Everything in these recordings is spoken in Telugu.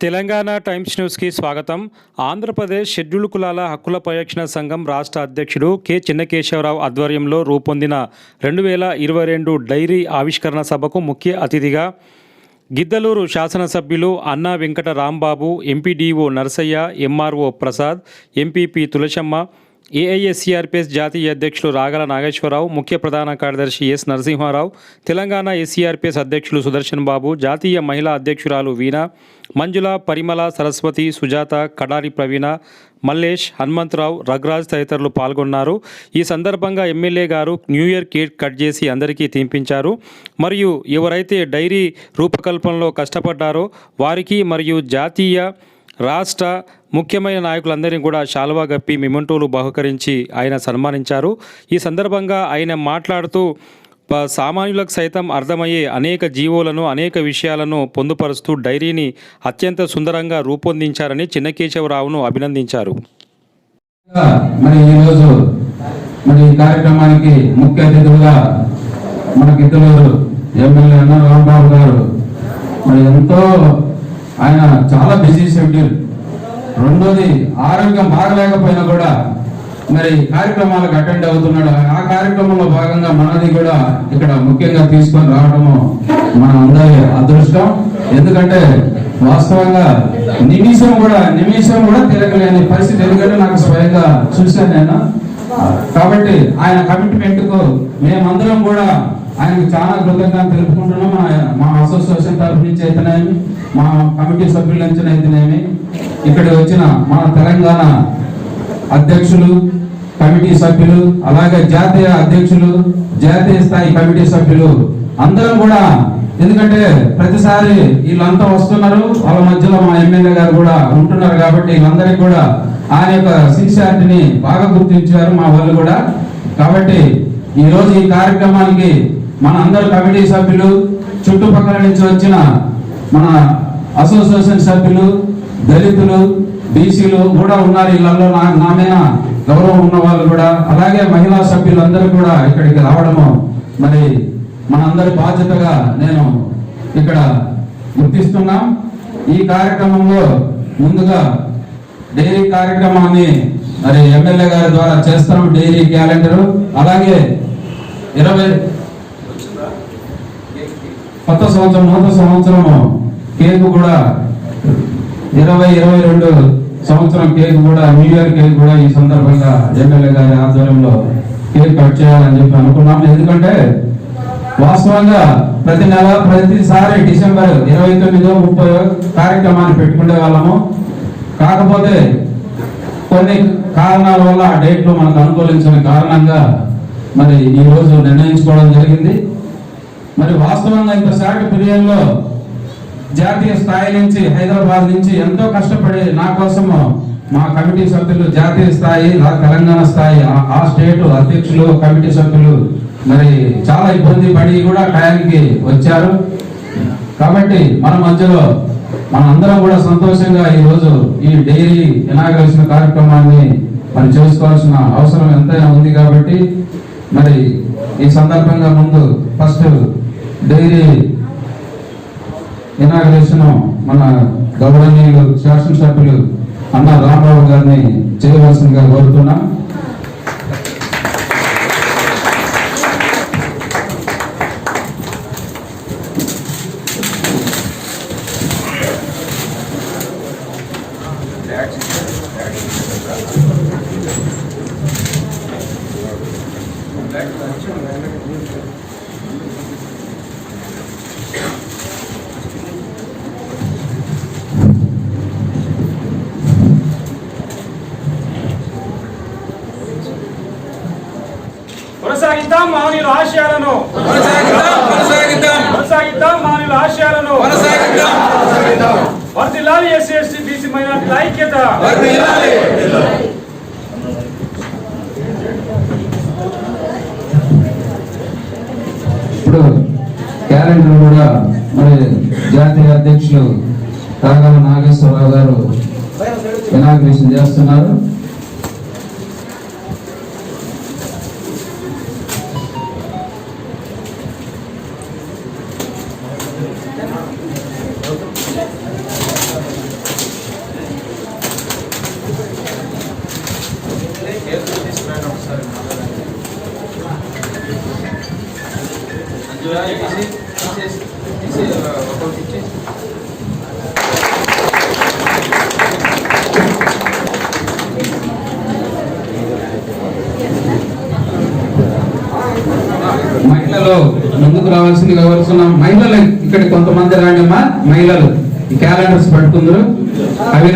తెలంగాణ టైమ్స్ న్యూస్కి స్వాగతం. ఆంధ్రప్రదేశ్ షెడ్యూల్డ్ కులాల హక్కుల పరిరక్షణ సంఘం రాష్ట్ర అధ్యక్షుడు కె చిన్నకేశవరావు ఆధ్వర్యంలో రూపొందిన 2022 డైరీ ఆవిష్కరణ సభకు ముఖ్య అతిథిగా గిద్దలూరు శాసనసభ్యులు Anna Venkata Rambabu, MPDO Narasayya, MRO Prasad, MPP Tulasamma, AISCRPS జాతీయ అధ్యక్షులు రాగల నాగేశ్వరరావు, ముఖ్య ప్రధాన కార్యదర్శి ఎస్ నరసింహారావు, తెలంగాణ ఎస్సీఆర్పీఎస్ అధ్యక్షులు సుదర్శన్ బాబు, జాతీయ మహిళా అధ్యక్షురాలు వీణ, మంజుల, పరిమళ, సరస్వతి, సుజాత, కడారి ప్రవీణ, మల్లేష్, హనుమంతరావు, రఘురాజ్ తదితరులు పాల్గొన్నారు. ఈ సందర్భంగా ఎమ్మెల్యే గారు న్యూ ఇయర్ కేక్ కట్ చేసి అందరికీ తినిపించారు. మరియు ఎవరైతే డైరీ రూపకల్పనలో కష్టపడ్డారో వారికి మరియు జాతీయ రాష్ట్ర ముఖ్యమైన నాయకులందరినీ కూడా శాలువా గప్పి మెమెంటోలు బహుకరించి ఆయన సన్మానించారు. ఈ సందర్భంగా ఆయన మాట్లాడుతూ సామాన్యులకు సైతం అర్థమయ్యే అనేక జీవోలను, అనేక విషయాలను పొందుపరుస్తూ డైరీని అత్యంత సుందరంగా రూపొందించారని చిన్నకేశవరావును అభినందించారు. మరి ఈరోజు మరి ఈ కార్యక్రమానికి ముఖ్య అతిథులుగా మన గిద్దలూరు ఎమ్మెల్యే అన్న రాంబాబు గారు మరి ఎంతో ఆయన చాలా బిజీ షెడ్యూల్. రెండోది ఆరోగ్యం బాగలేకపోయినా కూడా మరి కార్యక్రమాలకు అటెండ్ అవుతున్నాడు. ఆ కార్యక్రమంలో భాగంగా మనది కూడా ఇక్కడ ముఖ్యంగా తీసుకొని రావడము మన అందరి అదృష్టం. ఎందుకంటే వాస్తవంగా నిమిషం కూడా తిరగలేని పరిస్థితి. ఎందుకంటే నాకు స్వయంగా చూశాను నేను. కాబట్టి ఆయన కమిట్మెంట్ కు మేమందరం కూడా ఆయనకు చాలా కృతజ్ఞతలు తెలుపుకుంటున్నాం. మా అసోసియేషన్ తరఫు నుంచి అయితేనేమి, మా కమిటీ సభ్యుల నుంచి అయితేనేమి, ఇక్కడికి వచ్చిన మన తెలంగాణ అధ్యక్షులు, కమిటీ సభ్యులు, అలాగే జాతీయ అధ్యక్షులు, జాతీయ స్థాయి కమిటీ సభ్యులు అందరం కూడా, ఎందుకంటే ప్రతిసారి వీళ్ళంతా వస్తున్నారు, వాళ్ళ మధ్యలో మా ఎమ్మెల్యే గారు కూడా ఉంటున్నారు కాబట్టి వీళ్ళందరికీ కూడా ఆయన యొక్క సిన్సియారిటీని బాగా గుర్తించారు మా వాళ్ళు కూడా. కాబట్టి ఈ రోజు ఈ కార్యక్రమానికి మన అందరు కమిటీ సభ్యులు, చుట్టుపక్కల నుంచి వచ్చిన మన అసోసియేషన్ సభ్యులు, దళితులు, బీసీలు కూడా ఉన్నారు. ఇళ్లలో నా మీద గౌరవం ఉన్న వాళ్ళు కూడా, అలాగే మహిళా సభ్యులు అందరూ కూడా ఇక్కడికి రావడము మరి మనందరి బాధ్యతగా నేను ఇక్కడ గుర్తిస్తున్నాం. ఈ కార్యక్రమంలో ముందుగా డైరీ కార్యక్రమాన్ని మరి ఎమ్మెల్యే గారి ద్వారా చేస్తాం. డైరీ క్యాలెండరు, అలాగే 20 కొత్త సంవత్సరం, నూతన సంవత్సరము కేక్ కూడా 2022 సంవత్సరం కేక్ కూడా, న్యూ ఇయర్ కేక్ కూడా ఈ సందర్భంగా ఎమ్మెల్యే గారి ఆధ్వర్యంలో కేక్ కట్ చేయాలని చెప్పి అనుకున్నాము. ఎందుకంటే వాస్తవంగా ప్రతి నెల, ప్రతిసారి డిసెంబర్ 29, 30 కార్యక్రమాన్ని పెట్టుకునే వాళ్ళము. కాకపోతే కొన్ని కారణాల వల్ల ఆ డేట్లు మనకు అనుకూలించిన కారణంగా మరి ఈ రోజు నిర్ణయించుకోవడం జరిగింది. మరి వాస్తవంగా ఇంత షార్ట్ పీరియడ్ లో జాతీయ స్థాయి నుంచి, హైదరాబాద్ నుంచి ఎంతో కష్టపడి నా కోసము మా కమిటీ సభ్యులు, జాతీయ స్థాయి, తెలంగాణ స్థాయి, ఆ స్టేట్ అధ్యక్షులు, కమిటీ సభ్యులు మరి చాలా ఇబ్బంది పడి కూడా టయానికి వచ్చారు. కాబట్టి మన మధ్యలో మనందరం కూడా సంతోషంగా ఈ రోజు ఈ డైరీ ఇనాగ్రేషన్ కార్యక్రమాన్ని మరి చేసుకోవాల్సిన అవసరం ఎంతైనా ఉంది. కాబట్టి మరి ఈ సందర్భంగా ముందు ఫస్ట్ డైరీ ఇనాగ్రేషన్ మన గౌరవనీయులు శాసనసభ్యులు అన్న రాంబాబు గారిని చేయవలసిందిగా కోరుతున్నాం. కొనసాగిద్దాం మానవుల ఆశయాలను, మానవుల ఆశయాలను. వర్ధిల్లాలి ఎస్సీ ఎస్టీ బీసీ మైనారిటీల ఐక్యత. ఇప్పుడు క్యాలెండర్ కూడా మరి జాతీయ అధ్యక్షులు రాగల నాగేశ్వరరావు గారు ఇనాగ్రేషన్ చేస్తున్నారు. మహిళలు ముందుకు రావాల్సిందిగా కోరుతున్నాం. మహిళలు ఇక్కడ కొంతమంది రాండి అమ్మా. మహిళలు ఈ క్యాలెండర్స్ పట్టుకుందరు. అవి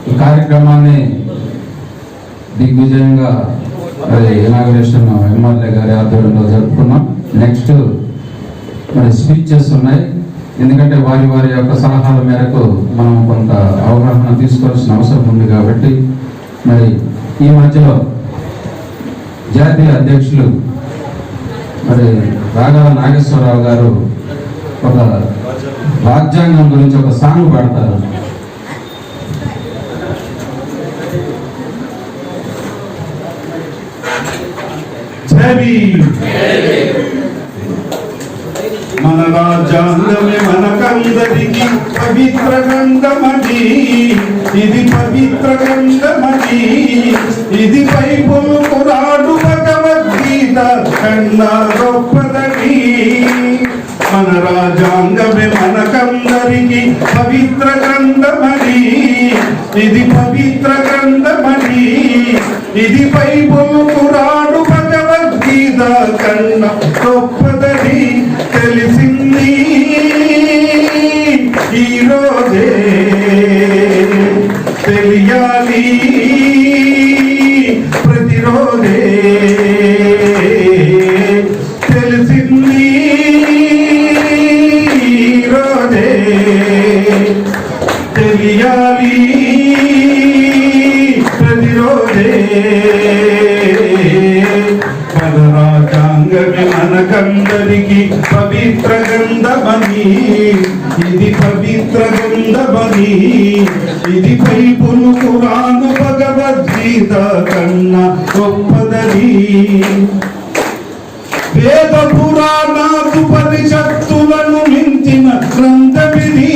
ఈ కార్యక్రమాన్ని దిగ్విజయంగా మరి ఇనాగరేషన్ ఎమ్మెల్యే గారి ఆధ్వర్యంలో జరుపుకున్నాం. నెక్స్ట్ మరి స్పీచెస్ ఉన్నాయి. ఎందుకంటే వారి వారి యొక్క సలహాల మేరకు మనం కొంత అవగాహన తీసుకోవాల్సిన అవసరం ఉంది కాబట్టి మరి ఈ మధ్యలో జాతీయ అధ్యక్షులు మరి రాఘవ నాగేశ్వరరావు గారు ఒక రాజ్యాంగం గురించి ఒక సాంగ్ పాడతారు. మన రాజ్యాంగమే మనకందరికి పవిత్ర గ్రంథమని, ఇది పవిత్ర గ్రంథమని, ఇది బైబిల్ ఖురాను భగవద్గీత కన్నా గొప్పదని. మన రాజ్యాంగమే మనకందరికి పవిత్ర గ్రంథమని, ఇది పవిత్ర గ్రంథమని, ఇది బైబిల్ ఖురాను భగవద్గీత కన్నా గొప్పదని తెలిసింది ఈరోజే, తెలియాలి ప్రతిరోజే, తెలిసింది ఈరోజే, తెలియాలి ప్రతిరోజే. మన రాజ్యాంగమే మనకందరికి పవిత్ర గ్రంథమని, ఇది పవిత్ర గ్రంథమని, ఇది బైబిల్ ఖురాను భగవద్గీత కన్నా గొప్పదని. వేద పురాణాదుపనిషత్తులను మించిన గ్రంథమిది,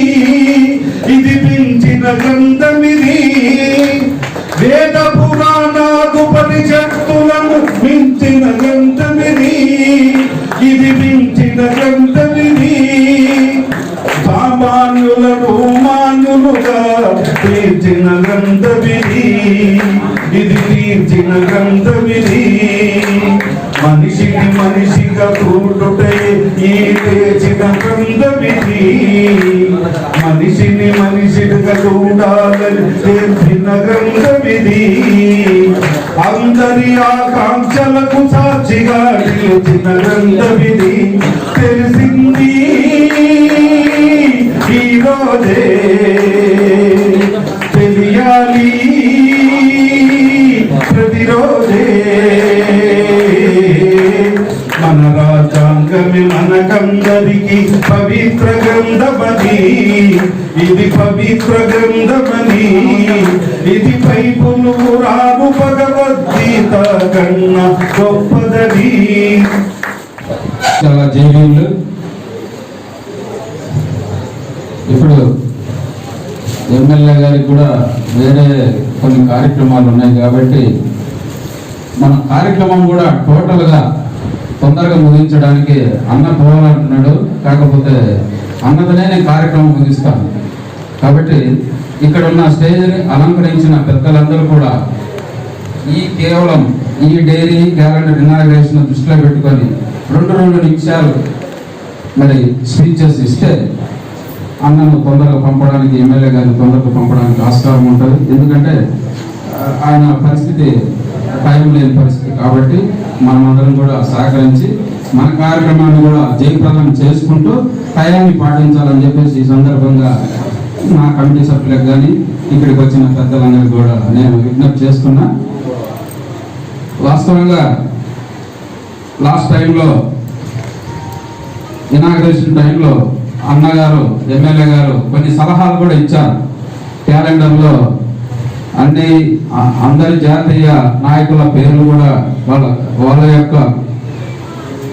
ఇది మించిన గ్రంథమిది. వేద పురాణాదుపనిషత్తులను మించిన గ్రంథమిది, ఇది మించిన గ్రంథమిది. సామాన్యులను మాన్యులుగా తీర్చిన గ్రంథమిది, ఇది తీర్చిన గ్రంథమిది. మనిషిని మనిషిగా చూడుటే ఈ తెచ్చిన గ్రంథమిది, మనిషిని మనిషిగా చూడాలని తెచ్చిన గ్రంథమిది. అందరి ఆకాంక్షలకు సాక్షిగా నిలిచిన గ్రంథమిది. తెలిసింది ఈరోజే, తెలియాలి ప్రతిరోజే. మన రాజా పవిత్ర గ్రంథమని, ఇది పవిత్ర గ్రంథమని, ఇది బైబులు రాను భగవద్గీత కన్నా గొప్పదని. చాలా జైలు ఇప్పుడు ఎమ్మెల్యే గారికి కూడా వేరే కొన్ని కార్యక్రమాలు ఉన్నాయి కాబట్టి మన కార్యక్రమం కూడా టోటల్గా తొందరగా ముగించడానికి అన్న పోవాలంటున్నాడు. కాకపోతే అన్నదనే నేను కార్యక్రమం ముగిస్తాను కాబట్టి ఇక్కడ ఉన్న స్టేజ్ని అలంకరించిన పెద్దలందరూ కూడా కేవలం ఈ డైరీ క్యాలెండర్ ఇనాగ్రేషన్ దృష్టిలో పెట్టుకొని 2 నిమిషాలు మరి స్పీచెస్ ఇస్తే అన్నను తొందరగా పంపడానికి, ఎమ్మెల్యే గారిని తొందరగా పంపడానికి ఆస్కారం ఉంటుంది. ఎందుకంటే ఆయన పరిస్థితి టైం లేని పరిస్థితి కాబట్టి మనమందరం కూడా సహకరించి మన కార్యక్రమాన్ని కూడా జయప్రదం చేసుకుంటూ టైంని పాటించాలని చెప్పేసి ఈ సందర్భంగా నా కమిటీ సభ్యులకు కానీ ఇక్కడికి వచ్చిన పెద్దలందరికీ కూడా నేను విజ్ఞప్తి చేస్తున్నా. వాస్తవంగా లాస్ట్ టైంలో ఇనాగ్రేషన్ టైంలో అన్నగారు ఎమ్మెల్యే గారు కొన్ని సలహాలు కూడా ఇచ్చారు. క్యాలెండర్లో అందరి జాతీయ నాయకుల పేర్లు కూడా వాళ్ళ యొక్క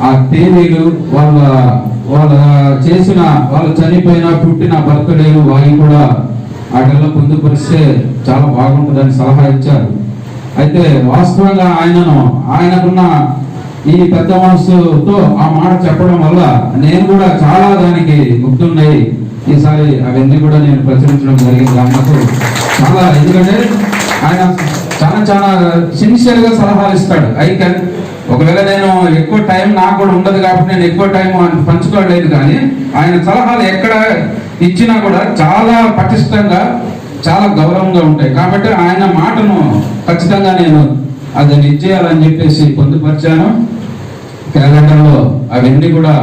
ఆ తేదీలు, వాళ్ళు చనిపోయిన పుట్టిన బర్త్డేలు అవి కూడా వాటిల్లో పొందుపరిస్తే చాలా బాగుంటుందని సలహా ఇచ్చారు. అయితే వాస్తవంగా ఆయనకున్న ఈ పెద్ద మనసుతో ఆ మాట చెప్పడం వల్ల నేను కూడా చాలా దానికి గుర్తున్నాయి. ఈసారి అవన్నీ కూడా నేను ప్రచురించడం జరిగింది అన్నకు చాలా. ఎందుకంటే ఆయన చాలా సిన్సియర్గా సలహాలు ఇస్తాడు. ఒకవేళ నేను ఎక్కువ టైం నాకు కూడా ఉండదు కాబట్టి నేను ఎక్కువ టైం పంచుకోలేదు, కానీ ఆయన సలహాలు ఎక్కడ ఇచ్చినా కూడా చాలా పటిష్టంగా చాలా గౌరవంగా ఉంటాయి. కాబట్టి ఆయన మాటను ఖచ్చితంగా నేను అది ఇచ్చేయాలని చెప్పేసి పొందుపరిచాను. క్యాలెండర్లో అవన్నీ కూడా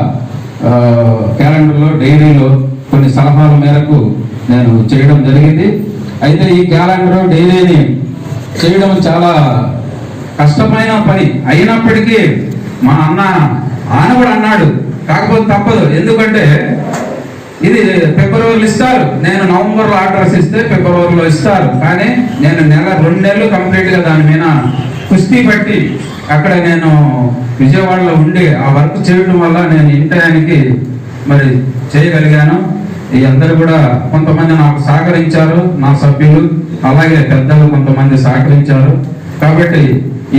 క్యాలెండర్లో డైరీలో కొన్ని సలహాల మేరకు నేను చేయడం జరిగింది. అయితే ఈ క్యాలెండర్ డైరీని చేయడం చాలా కష్టమైన పని అయినప్పటికీ మా ఆయన కూడా అన్నాడు, కాకపోతే తప్పదు. ఎందుకంటే ఇది ఫిబ్రవరిలో ఇస్తారు, నేను నవంబర్లో ఆర్డర్స్ ఇస్తే ఫిబ్రవరిలో ఇస్తారు, కానీ నేను 2 నెలలు కంప్లీట్గా దాని మీద కుస్తీ పట్టి అక్కడ నేను విజయవాడలో ఉండి ఆ వర్క్ చేయడం వల్ల నేను ఇంటానికి మరి చేయగలిగాను. ఈ అందరూ కూడా కొంతమంది నాకు సహకరించారు, నా సభ్యులు అలాగే పెద్దలు కొంతమంది సహకరించారు. కాబట్టి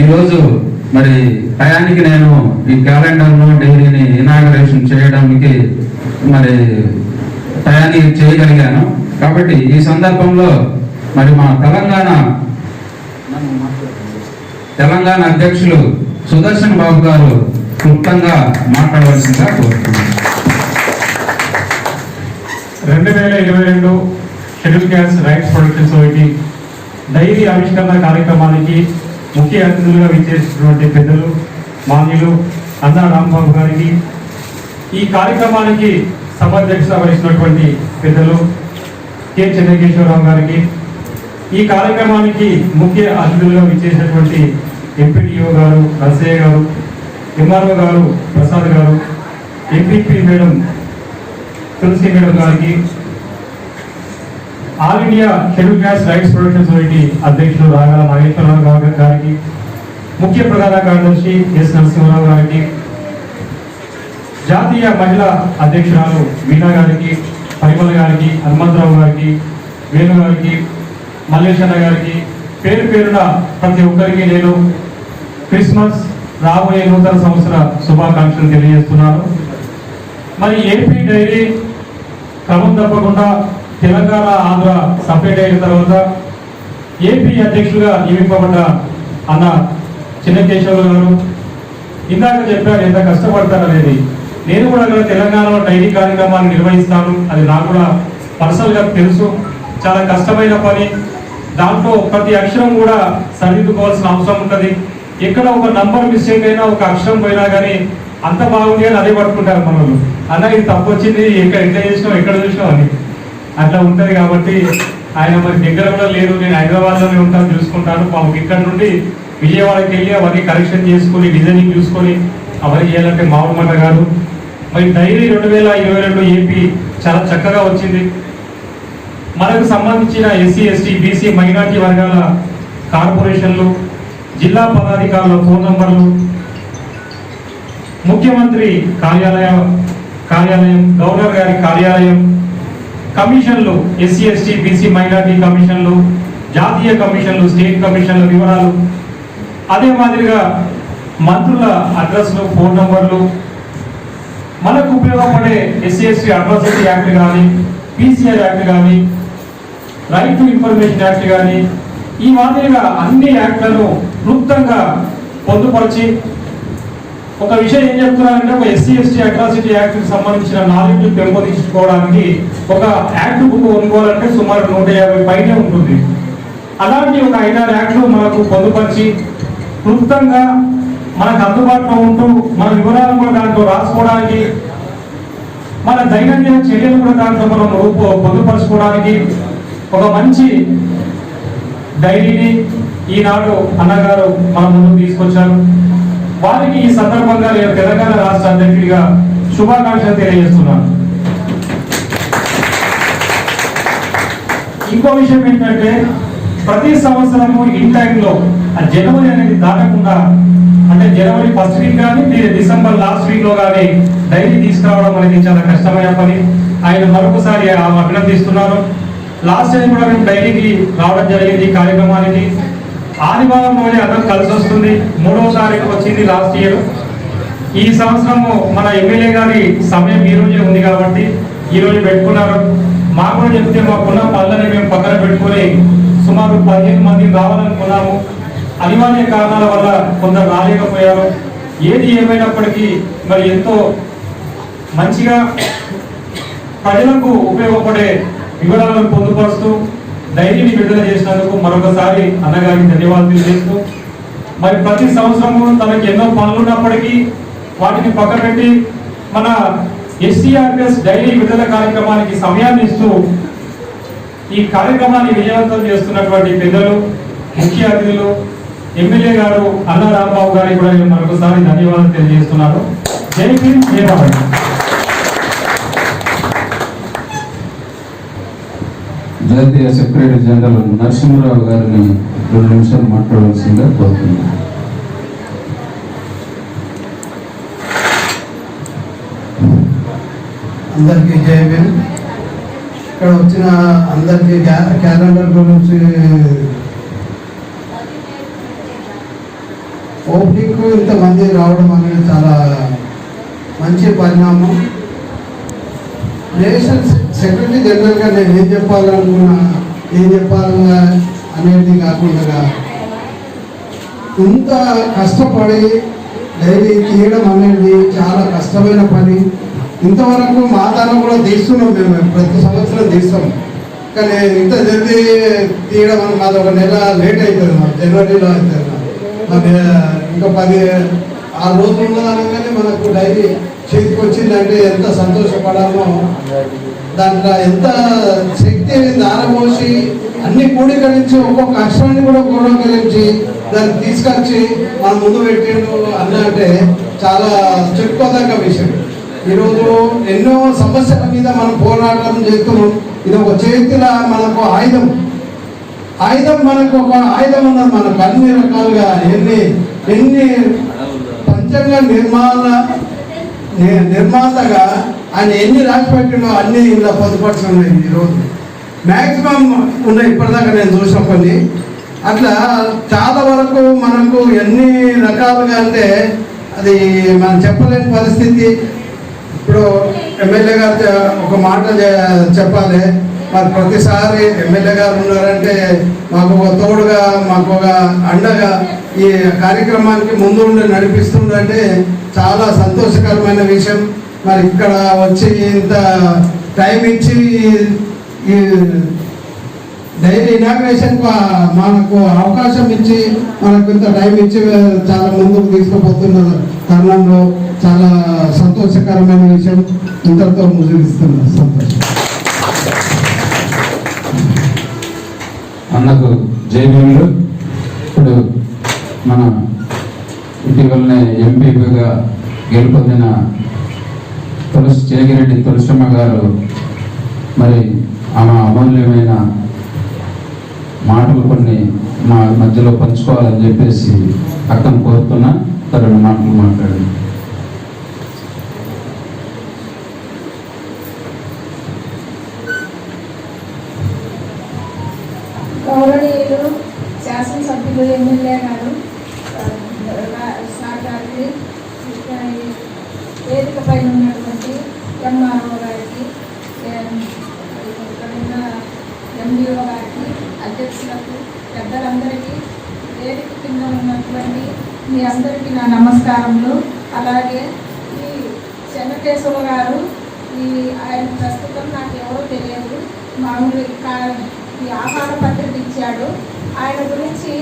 ఈరోజు మరి టయానికి నేను ఈ క్యాలెండర్ను డైరీని ఇనాగరేషన్ చేయడానికి మరి టయానికి చేయగలిగాను. కాబట్టి ఈ సందర్భంలో మరి మా తెలంగాణ అధ్యక్షులు సుదర్శన్ బాబు గారు క్లుప్తంగా మాట్లాడవలసిందిగా కోరుతున్నాను. 2022 schedule caste rights protection society diary ఆవిష్కరణ కార్యక్రమానికి ముఖ్య అతిథులుగా విచ్చేసినటువంటి పెద్దలు మాన్యులు అన్నా రాంబాబు గారికి, ఈ కార్యక్రమానికి సభాధ్యక్షత వహించినటువంటి పెద్దలు కె చెన్నకేశ్వరరావు గారికి, ఈ కార్యక్రమానికి ముఖ్య అతిథులుగా విచ్చేసినటువంటి ఎంపీడీఓ గారు నరసయ్య గారు, ఎంఆర్ఓ గారు ప్రసాద్ గారు, ఎంపీపీ మేడం తులసి మేడం గారికి, all India schedule caste rights protection society అధ్యక్షులు రాగాల నాగేశ్వరరావు గారికి, ముఖ్య ప్రధాన కార్యదర్శి ఎస్ నరసింహారావు గారికి, జాతీయ మహిళా అధ్యక్షురాలు వీణా గారికి, పరిమళ గారికి, హనుమంతరావు గారికి, వేణు గారికి, మల్లేశన్న గారికి, పేరు పేరున ప్రతి ఒక్కరికి నేను క్రిస్మస్ రాబోయే నూతన సంవత్సర శుభాకాంక్షలు తెలియజేస్తున్నాను. మరి ఏపీ డైరీ క్రమం తప్పకుండా తెలంగాణ ఆంధ్ర సపరేట్ అయిన తర్వాత ఏపీ అధ్యక్షులుగా నియమింపబడ్డ అన్న చిన్నకేశవులు గారు ఇందాక చెప్పారు ఎంత కష్టపడతారనేది. నేను కూడా అక్కడ తెలంగాణలో డైరీ కార్యక్రమాన్ని నిర్వహిస్తాను, అది నాకు కూడా పర్సనల్గా తెలుసు. చాలా కష్టమైన పని, దాంట్లో ప్రతి అక్షరం కూడా సరిదిద్దుకోవాల్సిన అవసరం ఉంటుంది. ఎక్కడ ఒక నంబర్ మిస్టేక్ అయినా, ఒక అక్షరం పోయినా కానీ అంత బాగుంది అని అదే పట్టుకుంటారు మన వాళ్ళు. అన్న ఇది తప్పు వచ్చింది, ఎట్లా చేసినావు, ఎక్కడ చూసినావు అని అట్లా ఉంటుంది. కాబట్టి ఆయన మరి దగ్గర కూడా లేరు, నేను హైదరాబాద్లోనే ఉంటాను, చూసుకుంటాను. మాకు ఇక్కడ నుండి విజయవాడకి వెళ్ళి అవన్నీ కరెక్షన్ చేసుకొని డిజైనింగ్ చూసుకొని అవన్నీ చేయాలంటే మామూలు మాట కాదు. మరి డైరీ 2022 ఏపీ చాలా చక్కగా వచ్చింది. మనకు సంబంధించిన ఎస్సీ ఎస్టీ బీసీ మైనార్టీ వర్గాల కార్పొరేషన్లు, జిల్లా పదాధికారుల ఫోన్ నంబర్లు, ముఖ్యమంత్రి కార్యాలయం, గవర్నర్ గారి కార్యాలయం, కమిషన్లు, ఎస్సీ ఎస్టీ బీసీ మైనార్టీ కమిషన్లు, జాతీయ కమిషన్లు, స్టేట్ కమిషన్ల వివరాలు, అదే మాదిరిగా మంత్రుల అడ్రస్లు, ఫోన్ నంబర్లు, మనకు ఉపయోగపడే ఎస్సీ ఎస్టీ అట్రాసిటీ యాక్ట్ కానీ, పీసీఆర్ యాక్ట్ కానీ, రైట్ టు ఇన్ఫర్మేషన్ యాక్ట్ కానీ, ఈ మాదిరిగా అన్ని యాక్ట్లను క్లుప్తంగా పొందుపరిచి ఒక విషయం ఏం చెప్తున్నారంటే, ఒక ఎస్సీ ఎస్టీ అట్రాసిటీ యాక్ట్ కి సంబంధించిన నాలెడ్జ్ పెంపొందించుకోవడానికి ఒక యాక్ట్ బుక్ కొనుక్కోవాలంటే సుమారు 150 పైనే ఉంటుంది. అలాంటి ఒక 5-6 యాక్ట్లు మనకు పొందుపరిచి క్లుప్తంగా మనకు అందుబాటులో ఉంటూ మన వివరాలు కూడా దాంట్లో రాసుకోవడానికి, మన దైనందిన చర్యలు కూడా దాంట్లో మనం పొందుపరచుకోవడానికి ఒక మంచి డైరీని ఈనాడు అన్నగారు మన ముందుకు తీసుకొచ్చారు. వారికి ఈ సందర్భంగా నేను తెలంగాణ రాష్ట్ర అధ్యక్షుడిగా శుభాకాంక్షలు తెలియజేస్తున్నాను. ఇంకో విషయం ఏంటంటే, ప్రతి సంవత్సరము ఇన్ టైంలో ఆ జనవరి అనేది దాటకుండా, అంటే జనవరి 1st వీక్ కానీ డిసెంబర్ లాస్ట్ వీక్ లో కానీ డైరీ తీసుకురావడం అనేది చాలా కష్టమైన పని. ఆయన మరొకసారి అభినందిస్తున్నారు. లాస్ట్ టైం కూడా మేము డైరీకి రావడం జరిగింది. ఈ కార్యక్రమానికి ఆదివారంలోనే అందరం కలిసి వస్తుంది. 3వ తారీఖు వచ్చింది లాస్ట్ ఇయర్. ఈ సంవత్సరము మన ఎమ్మెల్యే గారి సమయం ఈ రోజే ఉంది కాబట్టి ఈ రోజు పెట్టుకున్నారు. మాకు కూడా చెప్తే మాకున్న పనులని మేము పక్కన పెట్టుకొని సుమారు 15 మంది రావాలనుకున్నాము. అనివార్య కారణాల వల్ల కొందరు రాలేకపోయారు. ఏది ఏమైనప్పటికీ మరి ఎంతో మంచిగా ప్రజలకు ఉపయోగపడే వివరాలను పొందుపరుస్తూ డైరీని విడుదల చేసినందుకు మరొకసారి అన్నగారికి ధన్యవాదాలు తెలియజేస్తూ, మరి ప్రతి సంవత్సరము తనకి ఎన్నో పనులు ఉన్నప్పటికీ వాటిని పక్కపెట్టి మన ఎస్సీఆర్ఎస్ డైరీ విడుదల కార్యక్రమానికి సమయాన్ని ఇస్తూ ఈ కార్యక్రమాన్ని విజయవంతం చేస్తున్నటువంటి పెద్దలు, ముఖ్య అతిథులు, ఎమ్మెల్యే గారు అన్న రాంబాబు గారికి కూడా నేను మరొకసారి ధన్యవాదాలు తెలియజేస్తున్నాను. జై భీమ్, జై భారత్. జాతీయ సెక్రటరీ జనరల్ నరసింహరావు గారిని 2 నిమిషాలు మాట్లాడవలసిందిగా కోరుతున్నాను. అందరికీ జై భీమ్. ఇక్కడ వచ్చిన అందరికీ క్యాలెండర్ గురించి ఓపెనింగ్ ఇంతమంది రావడం అనేది చాలా మంచి పరిణామం. నేషనల్ సెక్రటరీ జనరల్గా నేను ఏం చెప్పాలనుకున్నా, ఏం చెప్పాలన్నా అనేది కాకుండా ఇంత కష్టపడి డైరీ తీయడం అనేది చాలా కష్టమైన పని. ఇంతవరకు మా దానం కూడా తీస్తున్నాం, మేము ప్రతి సంవత్సరం తీస్తాం. కానీ ఇంత జల్దీ తీయడం అని మాది 1 నెల లేట్ అవుతుంది. మాకు జనవరిలో అవుతుంది. మాకు ఇంకా 10-6 రోజులు ఉన్నదనగానే మనకు డైరీ చేతికి వచ్చిందంటే ఎంత సంతోషపడాలో, దాంట్లో ఎంత శక్తి దారపోసి అన్ని కూడీకరించి ఒక్కొక్క అక్షరాన్ని కూడా కూడీకరించి దాన్ని తీసుకొచ్చి మన ముందు పెట్టిండు అన్న అంటే చాలా చెప్పుకోదగ్గ విషయం. ఈరోజు ఎన్నో సమస్యల మీద మనం పోరాటం చేస్తున్నాం. ఇది ఒక చేతిలో మనకు ఆయుధం మనకు ఒక ఆయుధం ఉన్నది. మనకు అన్ని రకాలుగా ఎన్ని పంచంగ నిర్మాతగా ఆయన ఎన్ని రాసి పెట్టినో అన్ని ఇలా పొందుపరుచున్నాయి. ఈరోజు మ్యాక్సిమం ఉన్నాయి ఇప్పటిదాకా నేను చూసిన కొన్ని. అట్లా చాలా వరకు మనకు ఎన్ని రకాలుగా అంటే అది మనం చెప్పలేని పరిస్థితి. ఇప్పుడు ఎమ్మెల్యే గారు ఒక మాట చెప్పాలి. మరి ప్రతిసారి ఎమ్మెల్యే గారు ఉన్నారంటే మాకు ఒక తోడుగా, మాకు ఒక అండగా ఈ కార్యక్రమానికి ముందు ఉండి నడిపిస్తుందంటే చాలా సంతోషకరమైన విషయం. మరి ఇక్కడ వచ్చి ఇంత టైం ఇచ్చి ఈ డైరీ ఇనాగ్రేషన్ మనకు అవకాశం ఇచ్చి మనకు ఇంత టైం ఇచ్చి చాలా ముందుకు తీసుకుపోతున్న తరుణంలో చాలా సంతోషకరమైన విషయం. ఇంతటితో ముగిస్తున్నా. సంతోషం. అన్నకు జై భీములు. ఇప్పుడు మన ఇటీవలనే ఎంపీగా గెలుపొందిన చేగిరెడ్డి తులసమ్మ గారు మరి ఆమె అమూల్యమైన మాటలు కొన్ని మా మధ్యలో పంచుకోవాలని చెప్పేసి అక్కను కోరుతున్నా. రెండు మాటలు మాట్లాడండి. గౌరవనీయులు శాసనసభ్యులు ఎమ్మెల్యే గారు సార్ గారికి, వేదిక పైన ఉన్నటువంటి ఎంఆర్ఓ గారికి, ఇక్కడ ఉన్న ఎండిఓ గారికి, అధ్యక్షులకు, పెద్దలందరికీ, వేదిక కింద ఉన్నటువంటి మీ అందరికీ నా నమస్కారములు. అలాగే ఈ చెన్నకేశవ గారు, ఆయన ప్రస్తుతం నాకు ఎవరో తెలియదు, మామూలు ఈ ఆహార పత్రిక ఇచ్చాడు. ఆయన గురించి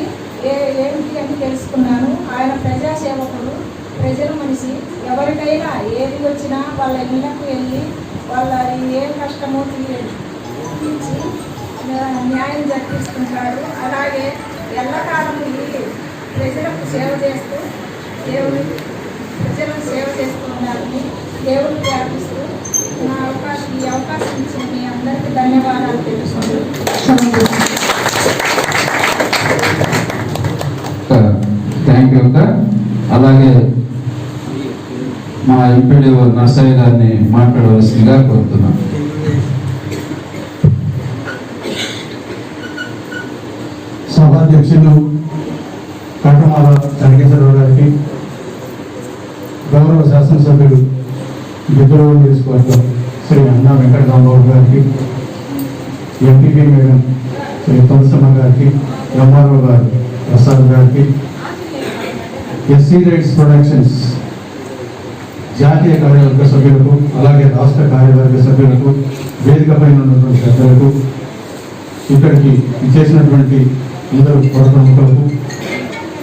ఏమిటి అని తెలుసుకున్నాను. ఆయన ప్రజాసేవకుడు, ప్రజల మనిషి. ఎవరికైనా ఏది వచ్చినా వాళ్ళ ఇళ్ళకు వెళ్ళి వాళ్ళ ఏ కష్టమో తీర్చి న్యాయం జరిపిస్తుంటాడు. అలాగే ఎల్లకాలం ప్రజలకు సేవ చేస్తూ ప్రజలకు సేవ చేస్తూ ఉండాలని దేవుడు ప్రార్థిస్తూ ఈ అవకాశం ఇచ్చిన మీ అందరికీ ధన్యవాదాలు తెలుసుకుంటూ థ్యాంక్ యూ అక్క. అలాగే మా ఎంపీడీఓ నర్సయ్య గారిని మాట్లాడవలసిందిగా కోరుతున్నాం. సభాధ్యక్షులు కట్టమాల చంద్రకేశ్వరరావు గారికి, గౌరవ శాసనసభ్యులు గిద్దలూరు నియోజకవర్గం శ్రీ అన్నా వెంకటరామరావు గారికి, ఎంపీపీ మేడం శ్రీ తులసమ్మ గారికి, ఎంఆర్ఓ గారు ప్రసాద్ గారికి, ఎస్సీ రైట్స్ ప్రొడక్షన్స్ జాతీయ కార్యవర్గ సభ్యులకు, అలాగే రాష్ట్ర కార్యవర్గ సభ్యులకు, వేదిక పైన ఉన్నటువంటి పెద్దలకు, ఇక్కడికి ఇచ్చేసినటువంటి అందరూ ప్రముఖులకు,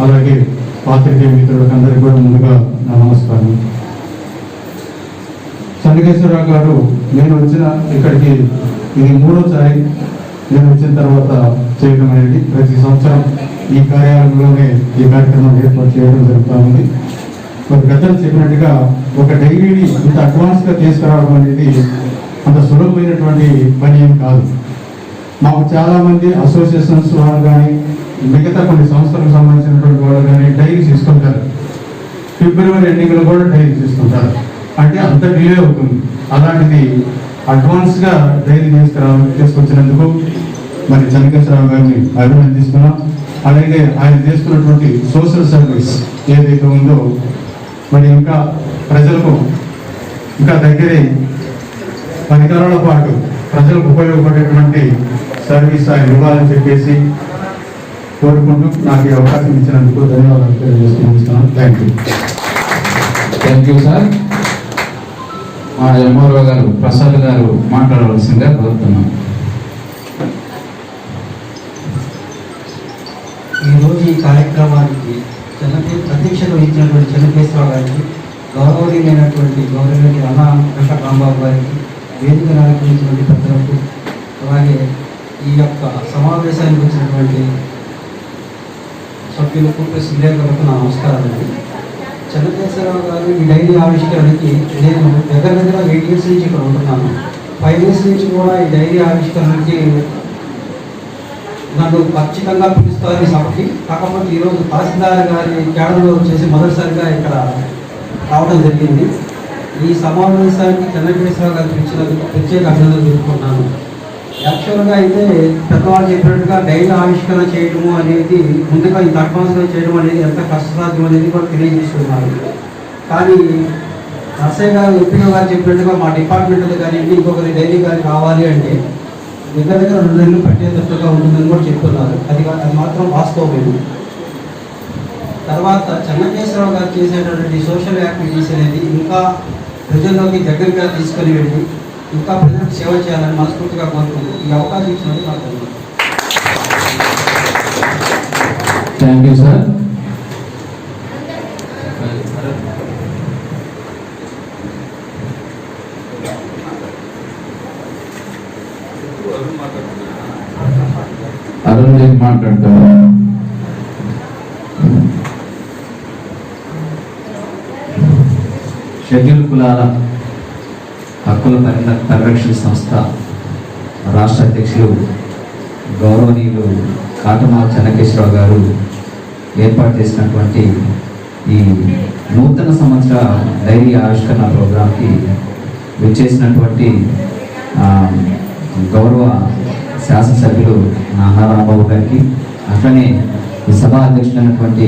అలాగే పాత్రికేయ మిత్రులకు అందరికీ కూడా ముందుగా నా నమస్కారం. చంద్రకేశ్వరరావు గారు, నేను వచ్చిన ఇక్కడికి ఇది మూడోసారి నేను వచ్చిన తర్వాత చేయడం అనేది. ప్రతి సంవత్సరం ఈ కార్యాలయంలోనే ఈ కార్యక్రమం ఏర్పాటు చేయడం జరుగుతూ ఉంది. మరి పెద్దలు చెప్పినట్టుగా ఒక డైరీని ఇంత అడ్వాన్స్గా తీసుకురావడం అనేది అంత సులభమైనటువంటి పని ఏం కాదు. మాకు చాలామంది అసోసియేషన్స్ వాళ్ళు కానీ మిగతా కొన్ని సంస్థలకు సంబంధించినటువంటి వాళ్ళు కానీ డైరీస్ ఇస్తుంటారు. ఫిబ్రవరి ఎండింగ్లో కూడా డైరీస్ ఇస్తుంటారు. అంటే అంత డిలే అవుతుంది. అలాంటిది అడ్వాన్స్గా డైరీ తీసుకొచ్చినందుకు మరి చంద్రకేశ్వరరావు గారిని అభినందిస్తున్నాం. అలాగే ఆయన చేస్తున్నటువంటి సోషల్ సర్వీస్ ఏదైతే ఉందో మరి ఇంకా ప్రజలకు ఇంకా దగ్గరే 10 కాలాల పాటు ప్రజలకు ఉపయోగపడేటువంటి సర్వీస్ ఆయన ఇవ్వాలని చెప్పేసి కోరుకుంటూ నాకు ఈ అవకాశం ఇచ్చినందుకు ధన్యవాదాలు తెలియజేస్తున్నాను. Thank you sir. మా ఎంఆర్ఓ గారు ప్రసాద్ గారు మాట్లాడవలసిందిగా కోరుతున్నాం. ఈరోజు ఈ కార్యక్రమానికి అధ్యక్షత వహించినటువంటి చంద్రకేశ్వరరావు గారికి, గౌరవనీయులైనటువంటి గౌరవనీయులు అన్నా వెంకటరామబాబు గారికి, వేదిక నాయకులైనటువంటి పెద్దలకు, అలాగే ఈ యొక్క సమావేశానికి వచ్చినటువంటి సభ్యులకు, ప్లస్ విలేకరులకు నా నమస్కారాలండి. చంద్రకేశ్వరరావు గారు ఈ డైరీ ఆవిష్కరణకి నేను దగ్గర 8 years నుంచి ఇక్కడ ఉంటున్నాను. 5 years నుంచి కూడా ఈ డైరీ ఆవిష్కరణకి నన్ను ఖచ్చితంగా పిలుస్తారు ఈ సభకి. కాకపోతే ఈరోజు తహసీల్దార్ గారి కేడర్లో వచ్చేసి మొదటిసారిగా ఇక్కడ రావడం జరిగింది. ఈ సమావేశానికి చంద్రకేశ్వరరావు గారు పిలిచినందుకు ప్రత్యేక అభినందనలు తెలుపుకున్నాను. యాక్చువల్గా అయితే పెద్దవాళ్ళు చెప్పినట్టుగా డైరీ ఆవిష్కరణ చేయడము అనేది, ముందుగా ఇంత అడ్వాన్స్గా చేయడం అనేది ఎంత కష్టసాధ్యం అనేది కూడా తెలియజేస్తున్నారు. కానీ నర్సయ్య గారు, ఎంపీ గారు చెప్పినట్టుగా మా డిపార్ట్మెంట్లో కానీ ఇంకొకరి డైరీ కానీ కావాలి అంటే దగ్గర 2 నెలలు పట్టేటట్టుగా ఉంటుందని కూడా చెప్తున్నారు. అది మాత్రం వాస్తవమే. తర్వాత చంద్రకేశ్వరరావు గారు చేసేటటువంటి సోషల్ యాక్టివిటీస్ అనేది ఇంకా ప్రజల్లోకి దగ్గరగా తీసుకొని వెళ్ళి ఇంకా ప్రజలకు సేవ చేయాలని మనస్ఫూర్తిగా కోరుకుంటూ ఈ అవకాశం ఇచ్చినందుకు నాకు ధన్యవాదాలు. Thank you sir. Arun Reddy మాట్లాడతారు. షెడ్యూల్ కులాల హక్కుల పరిరక్షణ సంస్థ రాష్ట్ర అధ్యక్షులు గౌరవనీయులు కాటమాల చెన్నకేశ్వరరావు గారు ఏర్పాటు చేసినటువంటి ఈ నూతన సంవత్సర డైరీ ఆవిష్కరణ ప్రోగ్రాంకి విచ్చేసినటువంటి గౌరవ శాసనసభ్యులు నాహారాంబాబు గారికి, అట్లనే ఈ సభా అధ్యక్షులైనటువంటి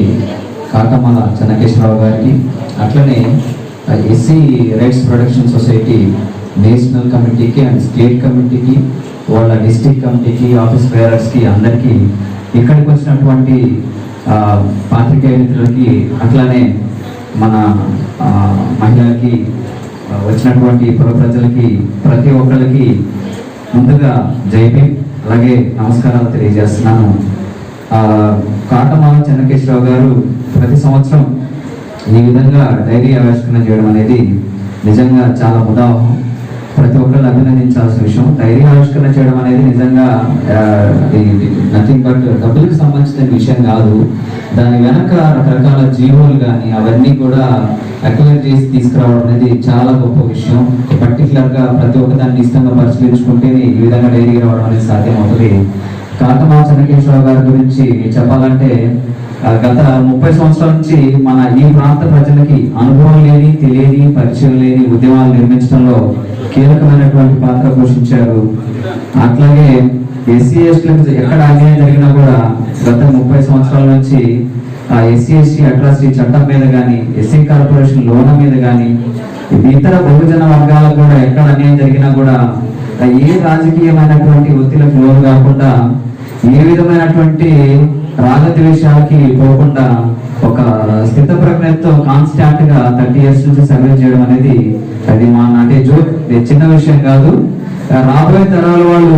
కాటమాల చెన్నకేశ్వరరావు గారికి, అట్లనే SC rights protection society national కమిటీకి అండ్ స్టేట్ కమిటీకి, వాళ్ళ డిస్ట్రిక్ట్ కమిటీకి, ఆఫీస్ బేరర్స్కి, అందరికీ ఇక్కడికి వచ్చినటువంటి పాత్రికేయ మిత్రులకి, అట్లానే మన మహిళలకి, వచ్చినటువంటి పుర ప్రజలకి, ప్రతి ఒక్కరికి ముందుగా జైపీ అలాగే నమస్కారాలు తెలియజేస్తున్నాను. కాటమాల చెన్నకేశ్వరరావు గారు ప్రతి సంవత్సరం ఈ విధంగా డైరీ ఆవిష్కరణ చేయడం అనేది నిజంగా చాలా ఉదాహరణ, ప్రతి ఒక్కరు అభినందించాల్సిన విషయం. డైరీ ఆవిష్కరణ చేయడం అనేది నిజంగా నథింగ్ బట్ డబ్బులకు సంబంధించిన విషయం కాదు. దాని వెనక రకరకాల జీవోలు కానీ అవన్నీ కూడా అక్వైర్ చేసి తీసుకురావడం అనేది చాలా గొప్ప విషయం. పర్టికులర్గా ప్రతి ఒక్క దాన్ని ఇష్టంగా పరిశీలించుకుంటేనే ఈ విధంగా డైరీ రావడం అనేది సాధ్యమవుతుంది. కాటమాల చెన్నకేశ్వరరావు గారి గురించి చెప్పాలంటే గత 30 సంవత్సరాల నుంచి మన ఈ ప్రాంత ప్రజలకి అనుభవం లేని, తెలియని, పరిచయం లేని ఉద్యమాలు నిర్మించడంలో కీలకమైనటువంటి పాత్ర పోషించారు. అట్లాగే ఎస్సీ ఎస్టీలకు ఎక్కడ అన్యాయం జరిగినా కూడా గత 30 సంవత్సరాల నుంచి ఆ ఎస్సీ ఎస్టీ అట్రాసిటీ చట్టం మీద కానీ, ఎస్సీ కార్పొరేషన్ లోన్ మీద కానీ, ఇతర బహుజన వర్గాలకు కూడా ఎక్కడ అన్యాయం జరిగినా కూడా ఏ రాజకీయమైనటువంటి ఒత్తిళ్లకు లోను కాకుండా, ఏ విధమైనటువంటి రాగద్వేషాలకి పోకుండా ఒక స్థిత ప్రజ్ఞతో కాన్స్టాంట్ గా 30 years నుంచి సర్వే చేయడం అనేది అది అంటే చిన్న విషయం కాదు. రాబోయే తరాల వాళ్ళు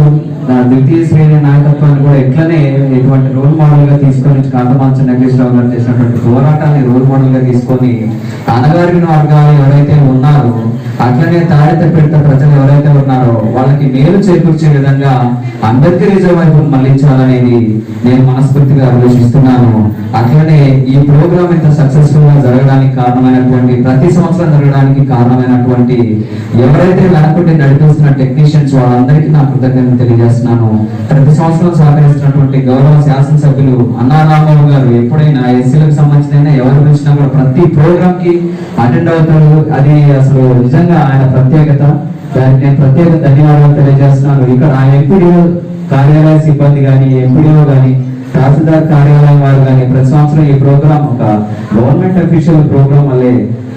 ద్వితీయ శ్రేణి నాయకత్వాన్ని కూడా ఇట్లనే ఇటువంటి రోల్ మోడల్ గా తీసుకొని కాటమాల చెన్నకేశ్వరరావు గారు చేసినటువంటి పోరాటాన్ని రోల్ మోడల్ గా తీసుకొని అనగారిన వర్గాలు ఎవరైతే ఉన్నారో, అట్లనే తాడిత ప్రజలు ఎవరైతే ఉన్నారో వాళ్ళకి మేలు చేకూర్చే విధంగా అంబేద్కరిజం వైపు మళ్లించాలనేది నేను మనస్ఫూర్తిగా ఆలోచిస్తున్నాను. అట్లనే ఈ ప్రోగ్రామ్ ఇంత సక్సెస్ఫుల్ గా జరగడానికి కారణమైనటువంటి, ప్రతి సంవత్సరం జరగడానికి కారణమైనటువంటి ఎవరైతే వెనకుండి నడిపిస్తున్న టెక్నీషియన్స్ వాళ్ళందరికీ నా కృతజ్ఞతలు తెలియజేస్తున్నాను. ప్రతి సంవత్సరం సహకరిస్తున్నటువంటి గౌరవ శాసనసభ్యులు అన్నారాంబాబు గారు ఎప్పుడైనా ఎస్సీలకు సంబంధించిన ఎవరు పిలిచినా కూడా ప్రతి ప్రోగ్రామ్ కి అటెండ్ అవుతారు. అది అసలు నిజంగా ఆయన ప్రత్యేకత. దానికి నేను ప్రత్యేక ధన్యవాదాలు తెలియజేస్తున్నాను. ఇక్కడ ఆ ఎంపీడీఓ కార్యాలయ సిబ్బంది కానీ, ఎంపీడీఓ కానీ, తహసీల్దార్ కార్యాలయం వారు కానీ ప్రతి సంవత్సరం ఈ ప్రోగ్రామ్ ఒక గవర్నమెంట్ అఫీషియల్ ప్రోగ్రామ్ వల్లే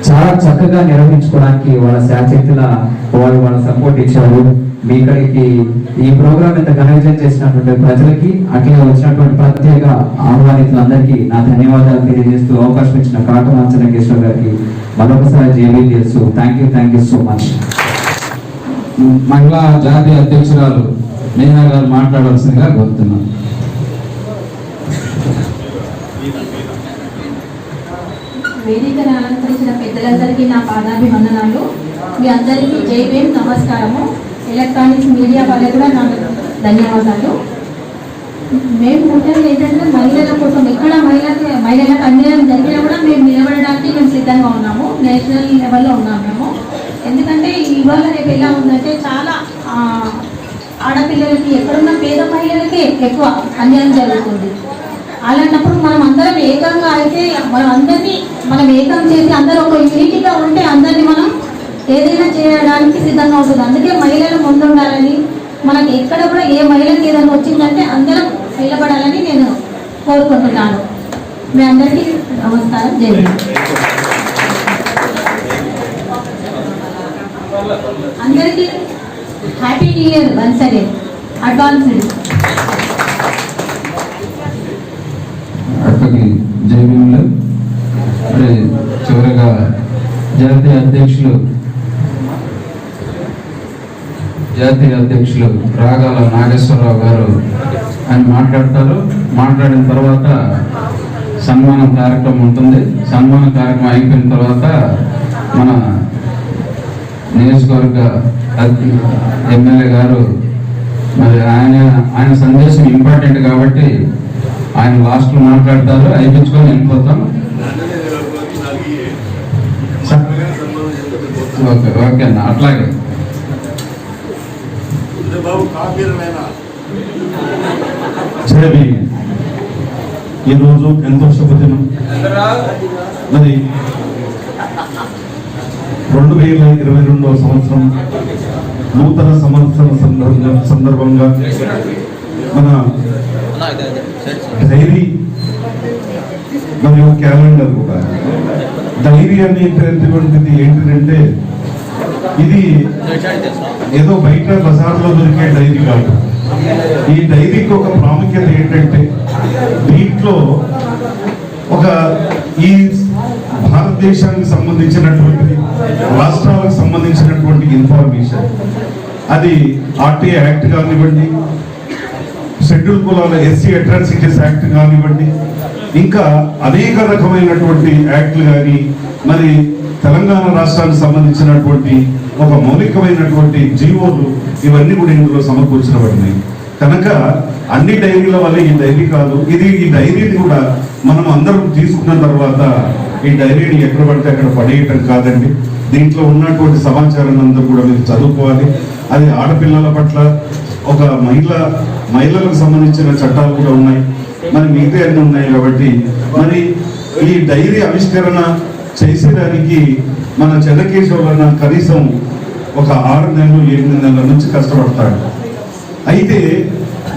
చాలా చక్కగా నిర్వహించుకోవడానికి వాళ్ళ శాశక్తుల వాళ్ళ సపోర్ట్ ఇచ్చారు. మీ ఇక్కడికి ఈ ప్రోగ్రామ్ ఇంత ఘనవిజయం చేసినటువంటి ప్రజలకి, అట్లా వచ్చినటువంటి ప్రత్యేక ఆహ్వానితులందరికీ నా ధన్యవాదాలు తెలియజేస్తూ అవకాశం ఇచ్చిన కాటమాల చెన్నకేశ్వరరావు గారికి మరొకసారి జేబీ తెలుసు. Thank you so much. మహిళా జాతీయ అధ్యక్షురాలు మీనా గారు మాట్లాడాల్సిందిగా కోరుతున్నాను. వేదికను అలంకరించిన పెద్దలందరికీ నా పాదాభివందనాలు. మీ అందరికీ జై భీమ్, నమస్కారము. ఎలక్ట్రానిక్స్ మీడియా వాళ్ళకి కూడా నా ధన్యవాదాలు. మేము ముఖ్యంగా ఏంటంటే మహిళల కోసం ఎక్కడ మహిళలకు అన్యాయం జరిగినా కూడా మేము నిలబడడానికి మేము సిద్ధంగా ఉన్నాము. నేషనల్ లెవెల్లో ఉన్నాము మేము. ఎందుకంటే ఇవాళ రేపు ఎలా ఉందంటే చాలా ఆడపిల్లలకి ఎక్కడున్న పేద మహిళలకే ఎక్కువ అన్యాయం జరుగుతుంది. అలాంటప్పుడు మనం అందరం ఏకంగా అయితే మనం ఏకం చేసి అందరూ ఒక యూనిటీగా ఉంటే అందరినీ మనం ఏదైనా చేయడానికి సిద్ధంగా ఉంటుంది. అందుకే మహిళలు ముందుండాలని, మనకి ఎక్కడ కూడా ఏ మహిళకి ఏదైనా వచ్చిందంటే అందరం నిలబడాలని నేను కోరుకుంటున్నాను. మీ అందరికీ నమస్కారం. జై హింద్. అందరికీ happy new year once again advanced. జైవీములు. చివరిగా జాతీయ అధ్యక్షులు రాగాల నాగేశ్వరరావు గారు ఆయన మాట్లాడతారు. మాట్లాడిన తర్వాత సన్మానం కార్యక్రమం ఉంటుంది. సన్మాన కార్యక్రమం అయిపోయిన తర్వాత మన నియోజకవర్గ ఎమ్మెల్యే గారు మరి ఆయన సందేశం ఇంపార్టెంట్ కాబట్టి ఆయన లాస్ట్లో మాట్లాడతారు. అయిపించుకొని వెళ్ళిపోతాం. ఓకే అన్న. అట్లాగే జై భీమ్. ఈరోజు ఎంతో శుభదినం. మరి 2022వ సంవత్సరం నూతన సంవత్సరం సందర్భంగా మన డైరీ మరియు క్యాలెండర్ కూడా. డైరీ అనేటువంటిది ఏంటంటే ఇది ఏదో బయట బజార్లో దొరికే డైరీ కాదు. ఈ డైరీకి ఒక ప్రాముఖ్యత ఏంటంటే దీంట్లో ఒక ఈ భారతదేశానికి సంబంధించినటువంటి రాష్ట్రాలకు సంబంధించినటువంటి ఇన్ఫర్మేషన్, అది ఆర్టీఐ యాక్ట్ కానివ్వండి, షెడ్యూల్ కులాల ఎస్సీ అట్రాసిటీస్ యాక్ట్ కానివ్వండి, ఇంకా అనేక రకమైనటువంటి యాక్ట్లు కానీ, మరి తెలంగాణ రాష్ట్రానికి సంబంధించినటువంటి ఒక మౌలికమైనటువంటి జీవోలు, ఇవన్నీ కూడా ఇందులో సమకూర్చబడినాయి. కనుక అన్ని డైరీల వల్ల ఈ డైరీ కాదు, ఈ డైరీని కూడా మనం అందరం తీసుకున్న తర్వాత ఈ డైరీని ఎక్కడ పడితే అక్కడ పడేయటం కాదండి. దీంట్లో ఉన్నటువంటి సమాచారాన్ని అంతా కూడా మీరు చదువుకోవాలి. అది ఆడపిల్లల పట్ల ఒక మహిళలకు సంబంధించిన చట్టాలు కూడా ఉన్నాయి, మరి మిగతా అన్నీ ఉన్నాయి. కాబట్టి మరి ఈ డైరీ ఆవిష్కరణ చేసేదానికి మన చెన్నకేశవులన్న కనీసం ఒక 6 నెలలు 8 నెలల నుంచి కష్టపడతాడు. అయితే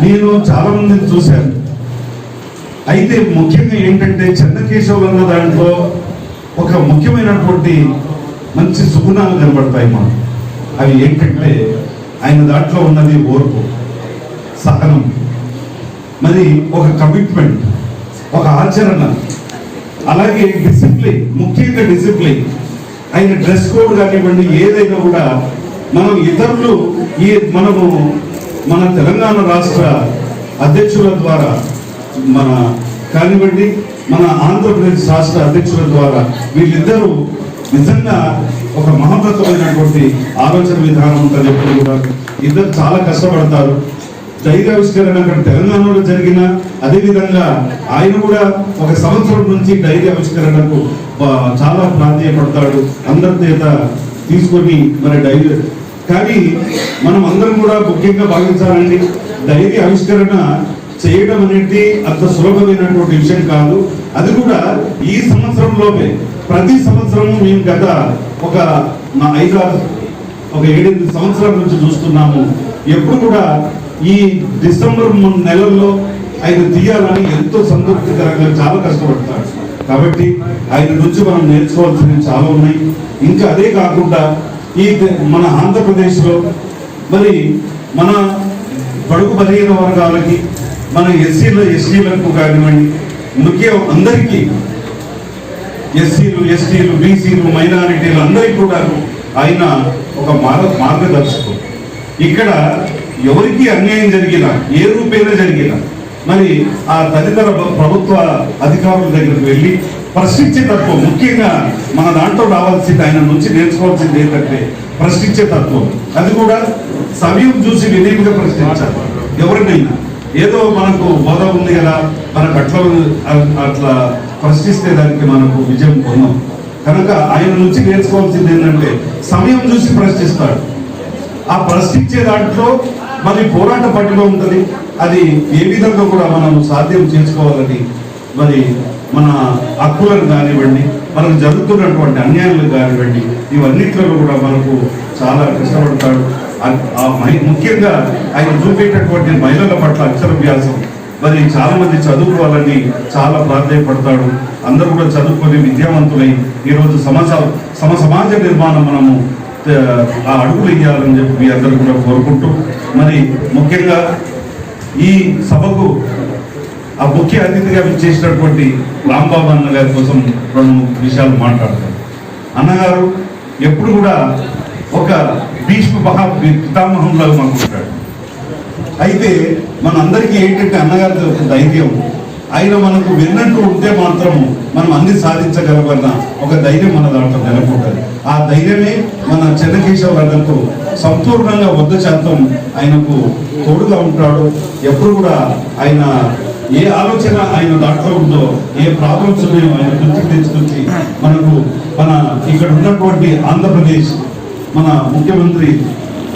నేను చాలా మందిని చూశాను. అయితే ముఖ్యంగా ఏంటంటే చెన్నకేశవులన్న దాంట్లో ఒక ముఖ్యమైనటువంటి మంచి సుగుణాలు కనబడతాయి మనం. అవి ఏంటంటే ఆయన దాంట్లో ఉన్నది ఓర్పు, సహనం, మరి ఒక కమిట్మెంట్, ఒక ఆచరణ, అలాగే డిసిప్లిన్, ముఖ్యంగా డిసిప్లిన్. ఆయన డ్రెస్ కోడ్ కానివ్వండి, ఏదైనా కూడా మనం ఇతరులు మనము మన తెలంగాణ రాష్ట్ర అధ్యక్షుల ద్వారా కానివ్వండి, మన ఆంధ్రప్రదేశ్ రాష్ట్ర అధ్యక్షుల ద్వారా వీళ్ళిద్దరూ నిజంగా ఒక మహత్తరమైనటువంటి ఆలోచన విధానం ఉంటుంది. ఎప్పుడు కూడా ఇద్దరు చాలా కష్టపడతారు. డైరీ ఆవిష్కరణ అక్కడ తెలంగాణలో జరిగిన, అదేవిధంగా ఆయన కూడా 1 సంవత్సరం నుంచి డైరీ ఆవిష్కరణకు చాలా ప్రాధాన్యపడతాడు. అందరి చేత తీసుకొని మరి డైరీ, కానీ మనం అందరం కూడా ముఖ్యంగా భావించాలండి, డైరీ ఆవిష్కరణ చేయడం అనేది అంత సులభమైనటువంటి విషయం కాదు. అది కూడా ఈ సంవత్సరంలోనే, ప్రతి సంవత్సరము మేము గత ఒక 7-8 సంవత్సరాల నుంచి చూస్తున్నాము. ఎప్పుడు కూడా ఈ డిసెంబర్ నెలల్లో ఆయన తీయాలని ఎంతో సంతృప్తికరంగా చాలా కష్టపడతాడు. కాబట్టి ఆయన నుంచి మనం నేర్చుకోవాల్సినవి చాలా ఉన్నాయి. ఇంకా అదే కాకుండా మన ఆంధ్రప్రదేశ్లో మరి మన బడుగు బలహీన వర్గాలకి, మన ఎస్సీలకు కానివ్వండి, ముఖ్యం అందరికీ, ఎస్సీలు, ఎస్టీలు, బీసీలు, మైనారిటీలు అందరికీ కూడా ఆయన ఒక మార్గదర్శకం. ఇక్కడ ఎవరికి అన్యాయం జరిగినా, ఏ రూపేనా జరిగినా, మరి ఆ తదితర ప్రభుత్వ అధికారుల దగ్గరికి వెళ్ళి ప్రశ్నించే తత్వం, ముఖ్యంగా మన దాంట్లో రావాల్సింది, ఆయన నుంచి నేర్చుకోవాల్సింది ఏంటంటే ప్రశ్నించే తత్వం. అది కూడా సమయం చూసి వినయంగా ప్రశ్నించాలి. ఎవరినైనా ఏదో మనకు బోధ ఉంది కదా, మనకు అట్లా ప్రశ్నిస్తే దానికి మనకు విజయం పొందాం. కనుక ఆయన నుంచి నేర్చుకోవాల్సింది ఏంటంటే సమయం చూసి ప్రశ్నిస్తాడు. ఆ ప్రశ్నించే దాంట్లో మరి పోరాట పట్టులో ఉంటుంది. అది ఏ విధంగా కూడా మనం సాధ్యం చేసుకోవాలని, మరి మన హక్కులను కానివ్వండి, మనకు జరుగుతున్నటువంటి అన్యాయాలు కానివ్వండి, ఇవన్నిట్లో కూడా మనకు చాలా కష్టపడతాడు. ముఖ్యంగా ఆయన చూపేటటువంటి మహిళల పట్ల అక్షరాభ్యాసం, మరి చాలా మంది చదువుకోవాలని చాలా ప్రాధాన్యపడతాడు. అందరూ కూడా చదువుకొని విద్యావంతులై ఈరోజు సమాజ నిర్మాణం మనము ఆ అడుగులు ఇవ్వాలని చెప్పి మీ అందరూ కూడా కోరుకుంటూ, మరి ముఖ్యంగా ఈ సభకు ఆ ముఖ్య అతిథిగా చేసినటువంటి రాంబాబు అన్న గారి కోసం 2 విషయాలు మాట్లాడతారు. అన్నగారు ఎప్పుడు కూడా ఒక భీష్మ పితామహంలో మాకు ఉంటాడు. అయితే మన అందరికీ ఏంటంటే అన్నగారి ఒక ధైర్యం, ఆయన మనకు విన్నట్టు ఉంటే మాత్రము మనం అన్ని సాధించగలమన్న ఒక ధైర్యం మన దాంట్లో నెలకొంటుంది. ఆ ధైర్యమే మన చెన్నకేశవరావుకు సంపూర్ణంగా 100% ఆయనకు తోడుగా ఉంటాడు. ఎప్పుడు కూడా ఆయన ఏ ఆలోచన ఆయన దాంట్లో ఉందో, ఏ ప్రాబ్లమ్స్ ఉన్నాయో ఆయన దృష్టికి తెచ్చుకొచ్చి మన ఇక్కడ ఉన్నటువంటి ఆంధ్రప్రదేశ్ మన ముఖ్యమంత్రి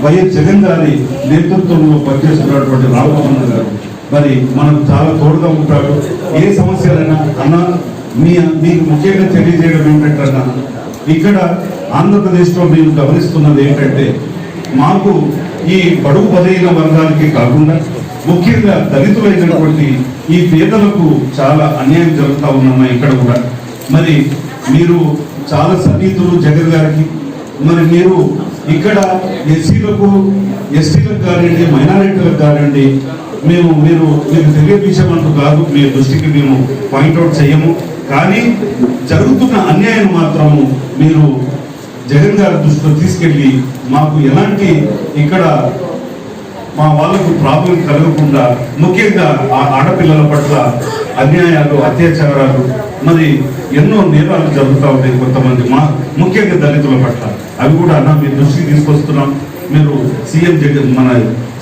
వైఎస్ జగన్ గారి నేతృత్వంలో పనిచేస్తున్నటువంటి రామమోహన్ గారు మరి మనకు చాలా తోడుగా ఉంటాడు. ఏ సమస్యలైనా అన్నా మీకు ముఖ్యంగా తెలియజేయడం ఏంటంటే అన్న, ఇక్కడ ఆంధ్రప్రదేశ్లో మేము గమనిస్తున్నది ఏంటంటే మాకు ఈ బడుగు బలైన వర్గాలకి కాకుండా ముఖ్యంగా దళితులైనటువంటి ఈ పేదలకు చాలా అన్యాయం జరుగుతూ ఉందన్న ఇక్కడ కూడా. మరి మీరు చాలా సన్నిహితులు జగన్ గారికి. మరి మీరు ఇక్కడ ఎస్సీలకు ఎస్టీలకు కానివ్వండి, మైనారిటీలకు కానివ్వండి, మీరు తెలియపించమంటూ కాదు, మీ దృష్టికి మేము పాయింట్అవుట్ చేయము. కానీ జరుగుతున్న అన్యాయం మాత్రము మీరు జగన్ గారి దృష్టిలో తీసుకెళ్ళి మాకు ఎలాంటి ఇక్కడ మా వాళ్ళకు ప్రాబ్లం కలగకుండా, ముఖ్యంగా ఆ ఆడపిల్లల పట్ల అన్యాయాలు, అత్యాచారాలు, మరి ఎన్నో నేరాలు జరుగుతూ ఉంటాయి కొంతమంది ముఖ్యంగా దళితుల పట్ల. అవి కూడా అన్న మీ దృష్టికి తీసుకొస్తున్నాం. మీరు సీఎం మన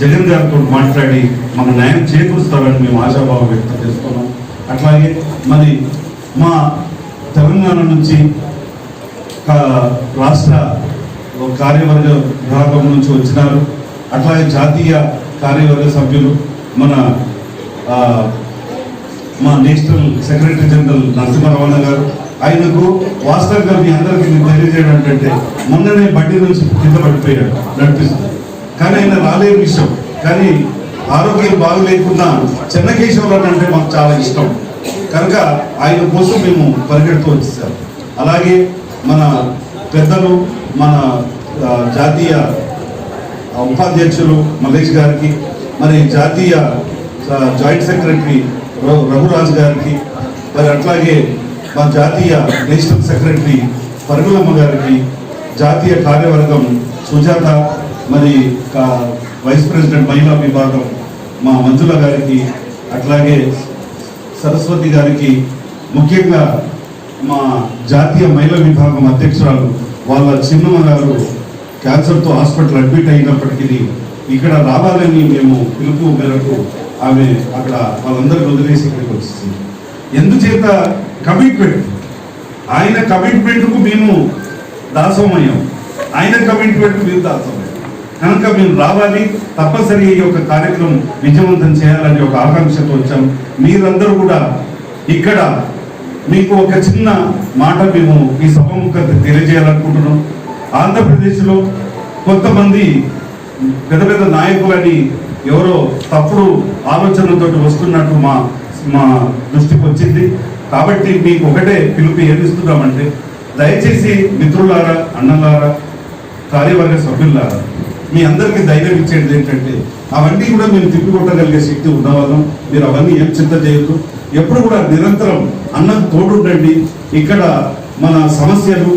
జగన్ గారితో మాట్లాడి మాకు న్యాయం చేకూరుస్తారని మేము ఆశాభావం వ్యక్తం చేస్తున్నాం. అట్లాగే మరి మా తెలంగాణ నుంచి రాష్ట్ర కార్యవర్గ విభాగం నుంచి వచ్చినారు. అట్లాగే జాతీయ కార్యవర్గ సభ్యులు మా నేషనల్ సెక్రటరీ జనరల్ నరసింహారావు గారు. ఆయనకు వాస్తవంగా మీ అందరికీ నేను తెలియజేయడం ఏంటంటే మొన్ననే బండి నుంచి కింద పడిపోయాడు నడిపిస్తుంది. కానీ ఆయన రాలేని విషయం. కానీ ఆరోగ్యం బాగలేకున్నా చెన్నకేశవరావు అంటే మాకు చాలా ఇష్టం కనుక ఆయన కోసం మేము పరిగెడుతూ వచ్చేసాం. అలాగే మన పెద్దలు, మన జాతీయ ఉపాధ్యక్షులు మల్లేష్ గారికి, మరి జాతీయ జాయింట్ సెక్రటరీ రఘురాజ్ గారికి, మరి అట్లాగే మా జాతీయ నేషనల్ సెక్రటరీ పరుగులమ్మ గారికి, జాతీయ కార్యవర్గం సుజాత, మరి వైస్ ప్రెసిడెంట్ మహిళా విభాగం మా మంజుల గారికి, అట్లాగే సరస్వతి గారికి, ముఖ్యంగా మా జాతీయ మహిళా విభాగం అధ్యక్షురాలు వాళ్ళ చిన్నమ్మ గారు క్యాన్సర్తో హాస్పిటల్ అడ్మిట్ అయినప్పటికీ ఇక్కడ రావాలని మేము పిలుపు మేరకు ఆమె అక్కడ వాళ్ళందరికీ వదిలేసి ఇక్కడికి వచ్చింది. ఎందుచేత కమిట్మెంట్, ఆయన కమిట్మెంట్కు మేము దాసోమయ్యాం, ఆయన కమిట్మెంట్ మేము దాసోమయ్యాం కనుక మేము రావాలి, తప్పనిసరి ఈ యొక్క కార్యక్రమం విజయవంతం చేయాలని ఒక ఆకాంక్షతో వచ్చాం. మీరందరూ కూడా ఇక్కడ మీకు ఒక చిన్న మాట మేము ఈ సభముఖంగా తెలియజేయాలనుకుంటున్నాం. ఆంధ్రప్రదేశ్లో కొంతమంది పెద్ద పెద్ద నాయకులని ఎవరో తప్పుడు ఆలోచనలతో వస్తున్నట్టు మా దృష్టికి వచ్చింది. కాబట్టి మీకు ఒకటే పిలుపు ఏమిస్తున్నామంటే, దయచేసి మిత్రులారా, అన్నలారా, కార్యవర్గ సభ్యులారా, మీ అందరికీ ధైర్యం ఇచ్చేది ఏంటంటే అవన్నీ కూడా మేము తిప్పికొట్టగలిగే శక్తి ఉన్నవాళ్ళం. మీరు అవన్నీ ఏం చింత చేయొద్దు. ఎప్పుడు కూడా నిరంతరం అన్నకు తోడుండండి. ఇక్కడ మన సమస్యలు,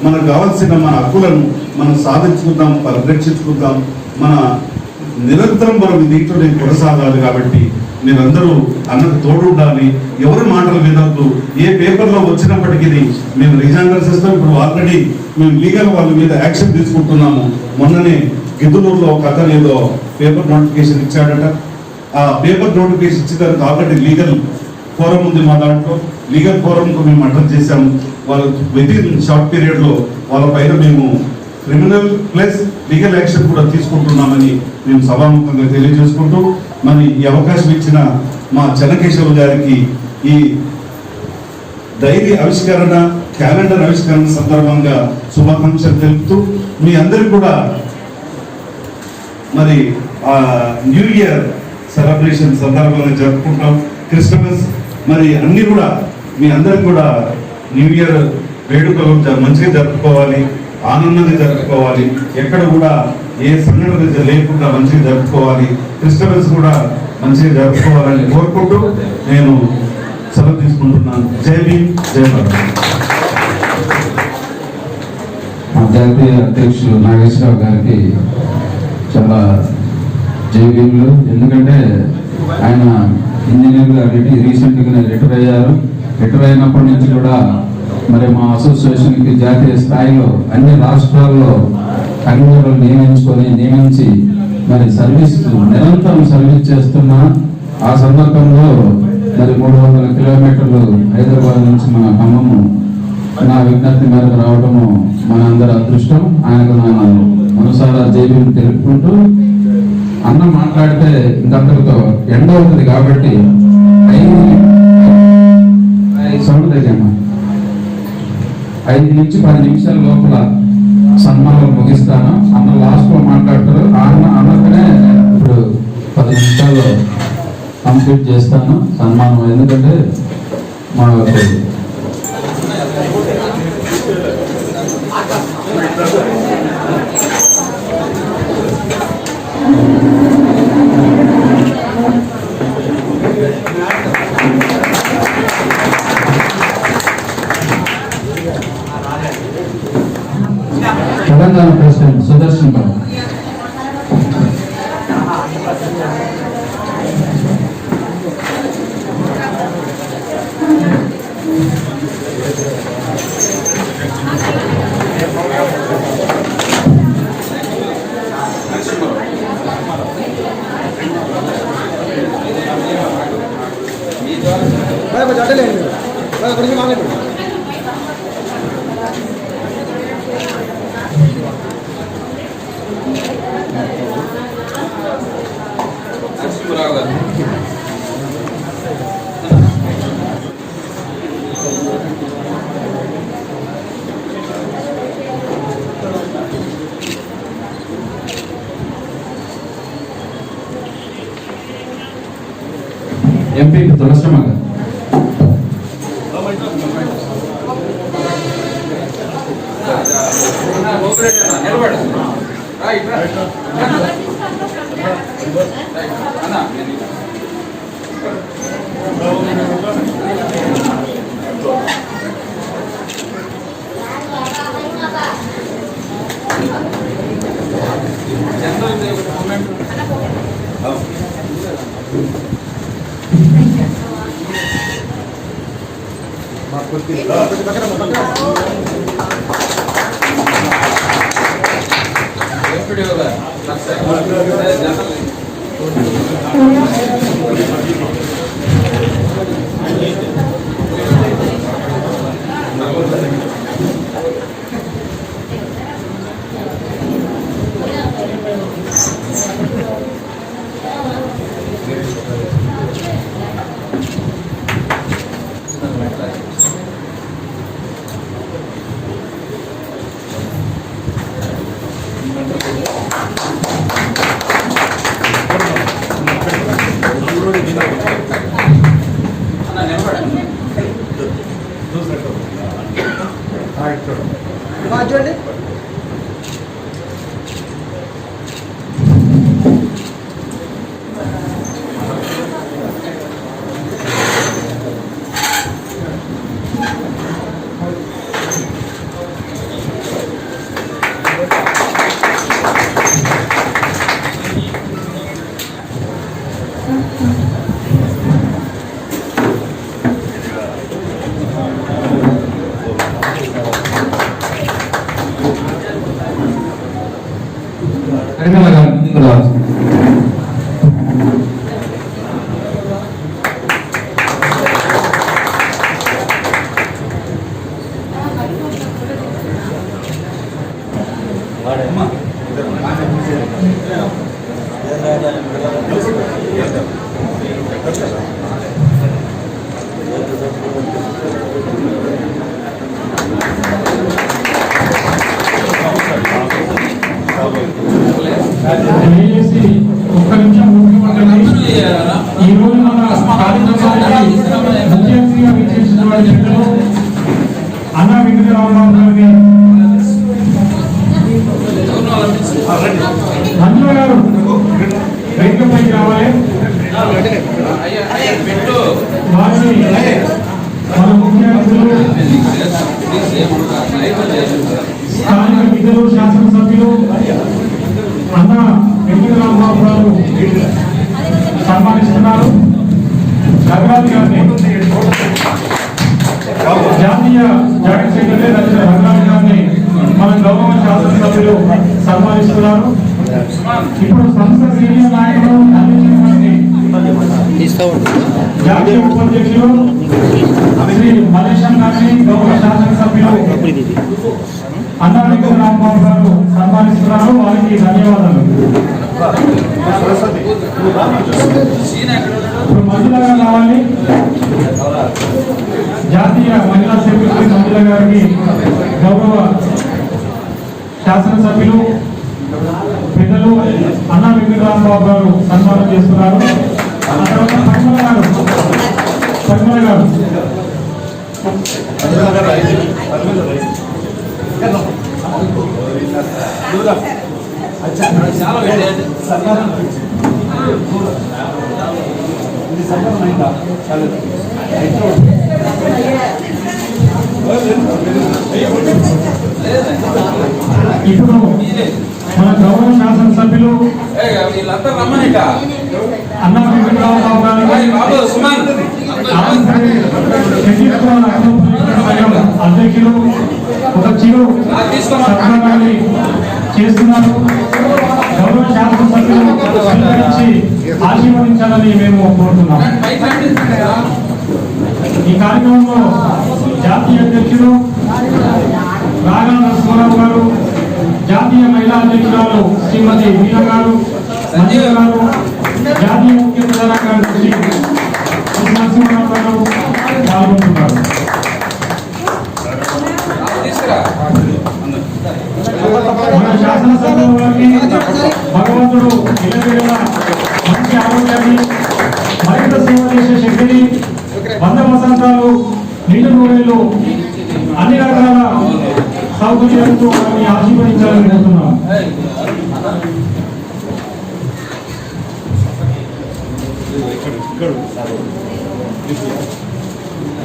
మనకు కావాల్సిన మన హక్కులను మనం సాధించుకుందాం, పరిరక్షించుకుందాం. నిరంతరం మనం దీంట్లో కొనసాగాలి. కాబట్టి మీరందరూ అన్నకు తోడుండాలి. ఎవరి మాటలు వినొద్దు. ఏ పేపర్లో వచ్చినప్పటికీ మేము రిజైన్ చేస్తాం. ఇప్పుడు ఆల్రెడీ మేము లీగల్ వాళ్ళ మీద యాక్షన్ తీసుకుంటున్నాము. మొన్ననే గిద్దలూరులో ఒక అతను ఏదో పేపర్ నోటిఫికేషన్ ఇచ్చాడట. ఆ పేపర్ నోటిఫికేషన్ ఇచ్చిన తర్వాత ఆల్రెడీ లీగల్ ఫోరం ఉంది మా దాంట్లో. లీగల్ ఫోరంకు మేము అడ్రస్ చేశాము. వాళ్ళు వితిన్ షార్ట్ పీరియడ్లో వాళ్ళ పైన మేము క్రిమినల్ ప్లస్ లీగల్ యాక్షన్ కూడా తీసుకుంటున్నామని మేము సభాముఖంగా తెలియజేసుకుంటూ, మరి ఈ అవకాశం ఇచ్చిన మా చెన్నకేశవ గారికి ఈ డైరీ ఆవిష్కరణ, క్యాలెండర్ ఆవిష్కరణ సందర్భంగా శుభాకాంక్షలు తెలుపుతూ, మీ అందరికీ కూడా మరి న్యూ ఇయర్ సెలబ్రేషన్ సందర్భంగా జరుపుకుంటాం. క్రిస్మస్ మరి అన్ని కూడా మీ అందరికి కూడా న్యూ ఇయర్ వేడుకలు మంచిగా జరుపుకోవాలి, ఆనందంగా జరుపుకోవాలి. ఎక్కడ కూడా ఏ సంఘటన లేకుండా మంచిగా జరుపుకోవాలి. క్రిస్మస్ కూడా మంచిగా జరుపుకోవాలని కోరుకుంటూ నేను సెలవు తీసుకుంటున్నాను. జై భీమ్, జై భారత్. జాతీయ అధ్యక్షులు నాగేశ్వరరావు గారికి చాలా జై భీములు. ఎందుకంటే ఆయన ఇంజనీర్గా రీసెంట్గా రిటైర్ అయ్యారు. రిటైర్ అయినప్పటి నుంచి కూడా మరి మా అసోసియేషన్కి జాతీయ స్థాయిలో అన్ని రాష్ట్రాల్లో కన్వీనర్లు నియమించి మరి నిరంతరం సర్వీస్ చేస్తున్న ఆ సందర్భంలో మరి 300 కిలోమీటర్లు హైదరాబాద్ నుంచి మన ఖమ్మము నా విజ్ఞప్తి మేరకు రావడము మన అందరి అదృష్టం. ఆయనకు మనసారా జైలు తెలుపుకుంటూ అన్న మాట్లాడితే ఇంకంతటితో ఎండ అవుతుంది కాబట్టి 5 నుంచి 10 నిమిషాల లోపల సన్మానం ముగిస్తాను. అన్న లాస్ట్ లో మాట్లాడతారు. అన్నతోనే ఇప్పుడు 10 నిమిషాల్లో కంప్లీట్ చేస్తాను సన్మానం. ఎందుకంటే మా తెలంగాణ ప్రెసిడెంట్ సుదర్శన్ బాబు. ఎంపీ తులసమ్మ గారు. దయచేసి ఒక్క నిమిషం ముఖ్యమంత్రి ఈ రోజు మన కార్యక్రమానికి ముఖ్య అతిథిగా విచ్చేసినటువంటి వ్యక్తులు అన్న వెంకటరామరావు గారిని మంజుల గారు వేదికపైకి రావాలి. వారిని మన ముఖ్య అతిథులు స్థానిక విధులు శాసనసభ్యులు అన్న వెంకటరామరావు గారు సన్మానిస్తున్నారు. రఘురాజ్ గారిని జాతీయ జాయింట్ సెక్రటరీ రఘురాజ్ గారిని మన గౌరవ శాసనసభ్యులు సన్మానిస్తున్నారు. ఇప్పుడు సంస్థ సీనియర్ నాయకులు జాతీయ ఉపాధ్యక్షులు శ్రీ మలేశం గారిని గౌరవ శాసనసభ్యులు అన్నా వెంకట రాంబాబు గారు సన్మానిస్తున్నారు. వారికి ధన్యవాదాలు. ఇప్పుడు మంజుల గారు రావాలి. జాతీయ మహిళా సెక్రటరీ మంజుల గారికి గౌరవ శాసనసభ్యులు పెద్దలు అన్నా వెంకట రాంబాబు గారు సన్మానం చేస్తున్నారు. ఆ తర్వాత పరిమళ గారు ఇప్పుడు మన గౌరవ శాసనసభ్యులు అన్నా వెంకటరామరావు గారు అధ్యక్షులు ఒక చిరు సత్కారాన్ని చేస్తున్నారు. గౌరవ శాసనసభ్యులు స్వీకరించి ఆశీర్వదించాలని మేము కోరుతున్నాం. ఈ కార్యక్రమంలో జాతీయ అధ్యక్షులు రాగా నరసింహారావు గారు, జాతీయ మహిళా అధ్యక్షురాలు శ్రీమతి మీనా గారు, సంజయ్ గారు, జాతీయ ముఖ్య ప్రధాన కార్యదర్శి నరసింహారావు గారు పాల్గొంటున్నారు. మన శాసనసభ్యుల వారికి భగవంతుడు ఇళ్ళవేళ మంచి ఆరోగ్యాన్ని, మరింత సేవ చేసే శక్తిని, 100 వసంతాలు, నిండు నూరేళ్లు, అన్ని రకాల సౌకర్యాలతో వారిని ఆశీర్వదించాలని కోరుతున్నాం.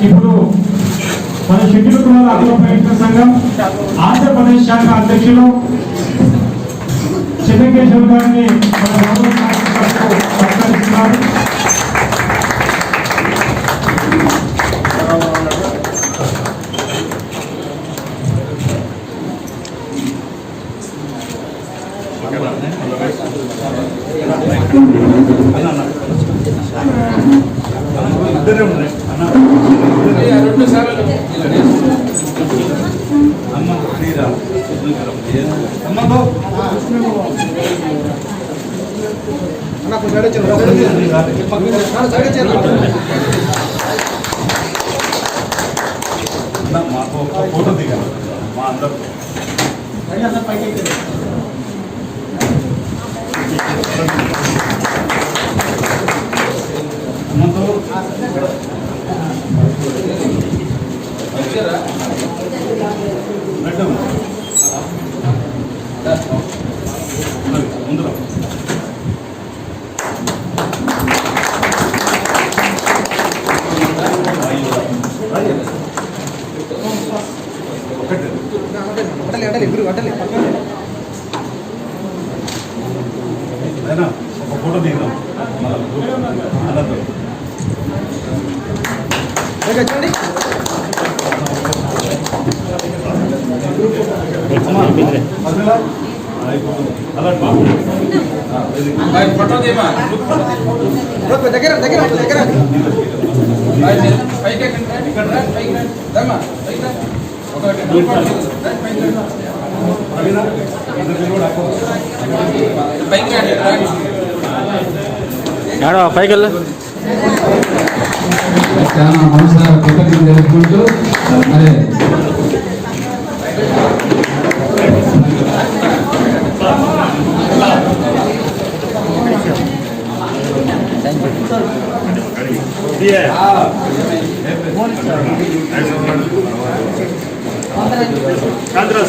ఇప్పుడు మన షెడ్యూల్ కులాల హక్కుల పరిరక్షణ సంఘం ఆంధ్రప్రదేశ్ శాఖ అధ్యక్షులు చెన్నకేశ్వర గారిని మన గౌరవ శాసనసభకు సత్కరిస్తున్నారు. ఫోటో దిగాలి మా అందరూ. ముందులో ఒక ఫోటో దిగుదాం. దగ్గర దగ్గర దగ్గర పైకి వెళ్ళ చాలా మనసులో కృతజ్ఞతలు తెలుపుకుంటూ మరి కాంద్రా